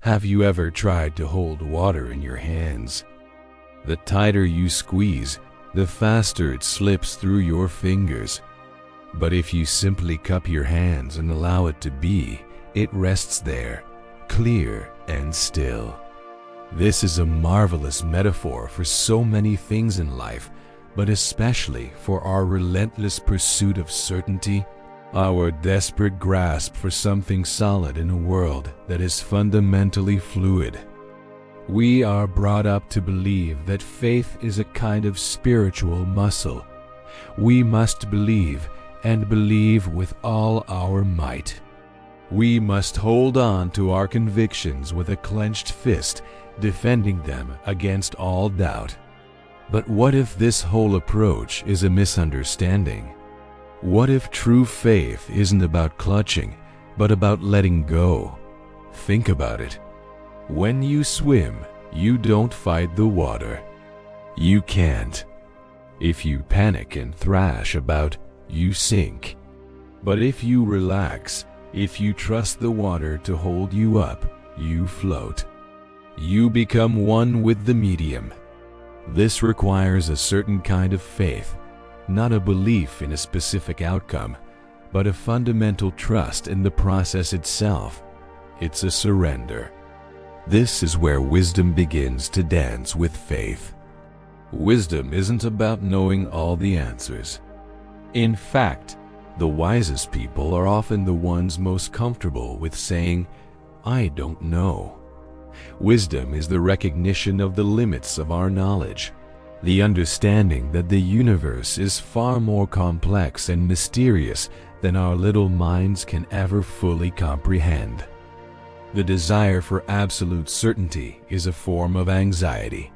Have you ever tried to hold water in your hands? The tighter you squeeze, the faster it slips through your fingers. But if you simply cup your hands and allow it to be, it rests there, clear and still. This is a marvelous metaphor for so many things in life, but especially for our relentless pursuit of certainty, our desperate grasp for something solid in a world that is fundamentally fluid. We are brought up to believe that faith is a kind of spiritual muscle. We must believe, and believe with all our might. We must hold on to our convictions with a clenched fist, defending them against all doubt. But what if this whole approach is a misunderstanding? What if true faith isn't about clutching, but about letting go? Think about it. When you swim, you don't fight the water. You can't. If you panic and thrash about, you sink. But if you relax, if you trust the water to hold you up, you float. You become one with the medium. This requires a certain kind of faith, not a belief in a specific outcome, but a fundamental trust in the process itself. It's a surrender. This is where wisdom begins to dance with faith. Wisdom isn't about knowing all the answers. In fact, the wisest people are often the ones most comfortable with saying, "I don't know." Wisdom is the recognition of the limits of our knowledge, the understanding that the universe is far more complex and mysterious than our little minds can ever fully comprehend. The desire for absolute certainty is a form of anxiety.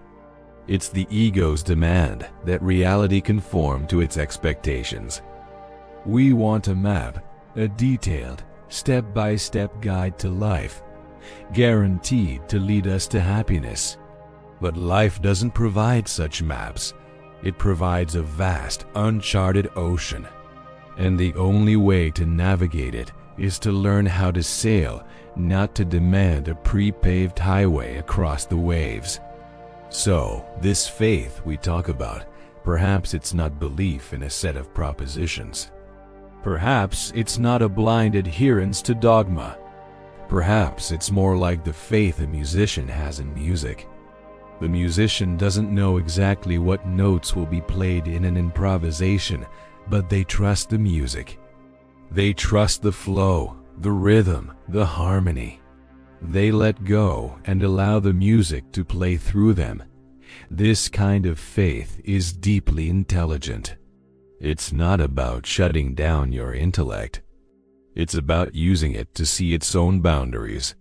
It's the ego's demand that reality conform to its expectations. We want a map, a detailed, step-by-step guide to life, guaranteed to lead us to happiness. But life doesn't provide such maps. It provides a vast, uncharted ocean. And the only way to navigate it is to learn how to sail, not to demand a pre-paved highway across the waves. So, this faith we talk about, perhaps it's not belief in a set of propositions. Perhaps it's not a blind adherence to dogma. Perhaps it's more like the faith a musician has in music. The musician doesn't know exactly what notes will be played in an improvisation, but they trust the music. They trust the flow, the rhythm, the harmony. They let go and allow the music to play through them. This kind of faith is deeply intelligent. It's not about shutting down your intellect. It's about using it to see its own boundaries.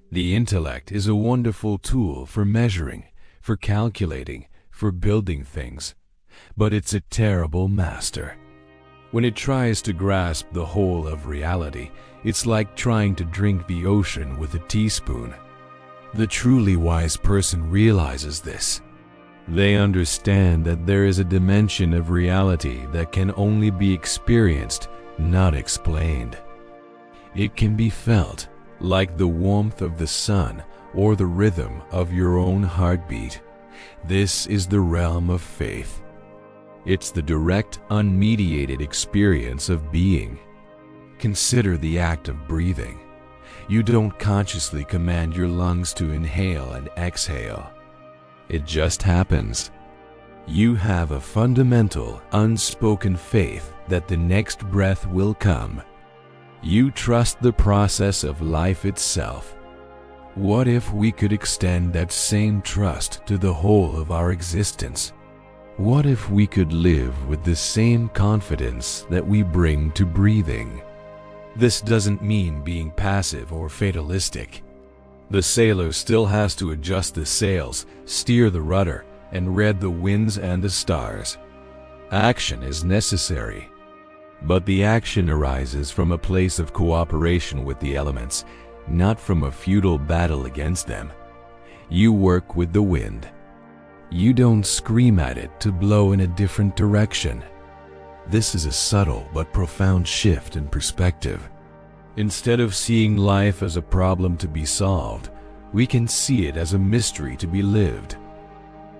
The intellect is a wonderful tool for measuring, for calculating, for building things. But it's a terrible master. When it tries to grasp the whole of reality, it's like trying to drink the ocean with a teaspoon. The truly wise person realizes this. They understand that there is a dimension of reality that can only be experienced, not explained. It can be felt, like the warmth of the sun or the rhythm of your own heartbeat. This is the realm of faith. It's the direct, unmediated experience of being. Consider the act of breathing. You don't consciously command your lungs to inhale and exhale. It just happens. You have a fundamental, unspoken faith that the next breath will come. You trust the process of life itself. What if we could extend that same trust to the whole of our existence? What if we could live with the same confidence that we bring to breathing? This doesn't mean being passive or fatalistic. The sailor still has to adjust the sails, steer the rudder, and read the winds and the stars. Action is necessary. But the action arises from a place of cooperation with the elements, not from a futile battle against them. You work with the wind. You don't scream at it to blow in a different direction. This is a subtle but profound shift in perspective. Instead of seeing life as a problem to be solved, We can see it as a mystery to be lived.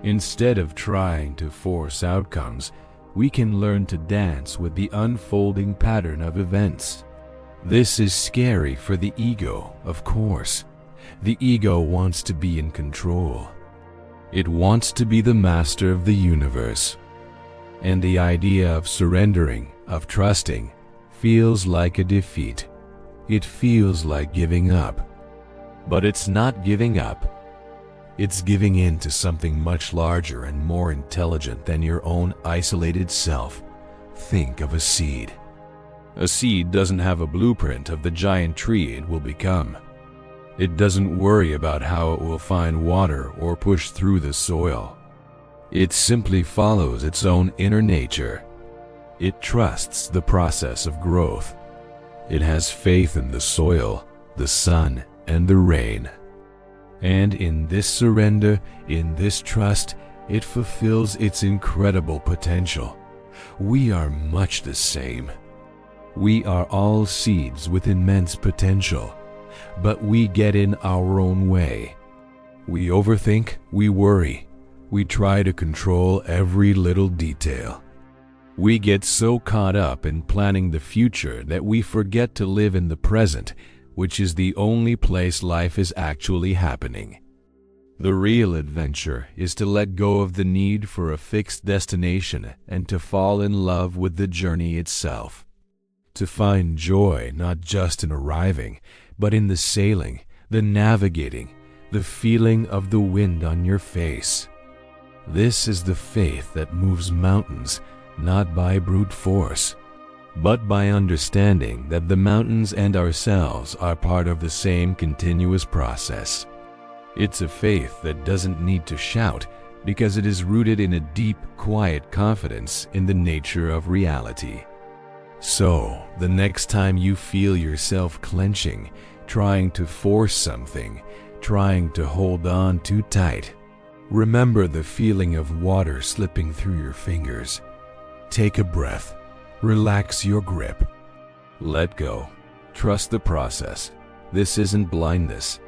Instead of trying to force outcomes, we can learn to dance with the unfolding pattern of events. This is scary for the ego, of course. The ego wants to be in control. It wants to be the master of the universe. And the idea of surrendering, of trusting, feels like a defeat. It feels like giving up. But it's not giving up. It's giving in to something much larger and more intelligent than your own isolated self. Think of a seed. A seed doesn't have a blueprint of the giant tree it will become. It doesn't worry about how it will find water or push through the soil. It simply follows its own inner nature. It trusts the process of growth. It has faith in the soil, the sun, and the rain. And in this surrender, in this trust, it fulfills its incredible potential. We are much the same. We are all seeds with immense potential, but we get in our own way. We overthink, we worry, we try to control every little detail. We get so caught up in planning the future that we forget to live in the present, which is the only place life is actually happening. The real adventure is to let go of the need for a fixed destination and to fall in love with the journey itself. To find joy not just in arriving, but in the sailing, the navigating, the feeling of the wind on your face. This is the faith that moves mountains, not by brute force, but by understanding that the mountains and ourselves are part of the same continuous process. It's a faith that doesn't need to shout because it is rooted in a deep, quiet confidence in the nature of reality. So, the next time you feel yourself clenching, trying to force something, trying to hold on too tight, remember the feeling of water slipping through your fingers. Take a breath. Relax your grip. Let go. Trust the process. This isn't blindness.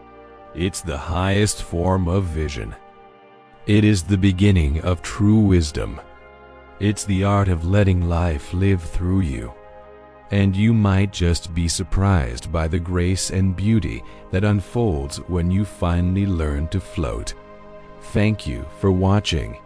It's the highest form of vision. It is the beginning of true wisdom. It's the art of letting life live through you. And you might just be surprised by the grace and beauty that unfolds when you finally learn to float. Thank you for watching.